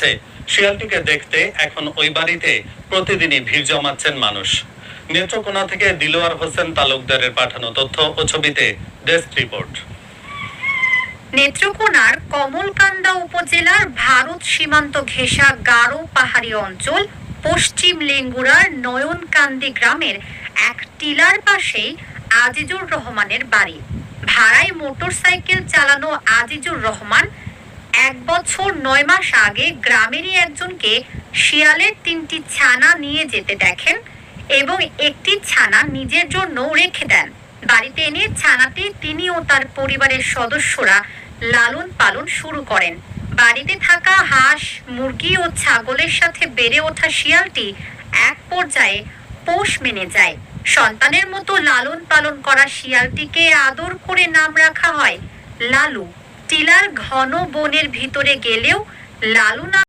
গেছে। শিয়ালটিকে দেখতে এখন ওই বাড়িতে প্রতিদিনই ভিড় জমাচ্ছেন মানুষ। নেত্রকোনা থেকে দিলওয়ার হোসেন তালুকদারের পাঠানো তথ্য ও ছবিতে ডেস্ক রিপোর্ট। নেত্রকোনার কমলকান্দা উপজেলার ভারত সীমান্ত ঘেঁষা গারো পাহাড়ি অঞ্চল পশ্চিম লেঙ্গুরার নয়নকান্দি গ্রামের এক টিলার পাশেই আজিজুর রহমানের বাড়ি। ভাড়ায় মোটরসাইকেল চালানো আজিজুর রহমান 1 বছর 9 মাস আগে গ্রামেরই একজনকে শিয়ালের 3টি ছানা নিয়ে যেতে দেখেন এবং একটি ছানা নিজের জন্য রেখে দেন। বাড়িতে এনে ছানাটি তিনি ও তার পরিবারের সদস্যরা লালন পালন শুরু করেন। বাড়িতে থাকা হাঁস, মুরগি ও ছাগলের সাথে বেড়ে ওঠা শিয়ালটি এক পর্যায়ে পোষ মেনে যায়। সন্তানের মতো লালন পালন করা শিয়ালটিকে আদর করে নাম রাখা হয় লালু। টিলার ঘন বনের ভিতরে গেলেও লালু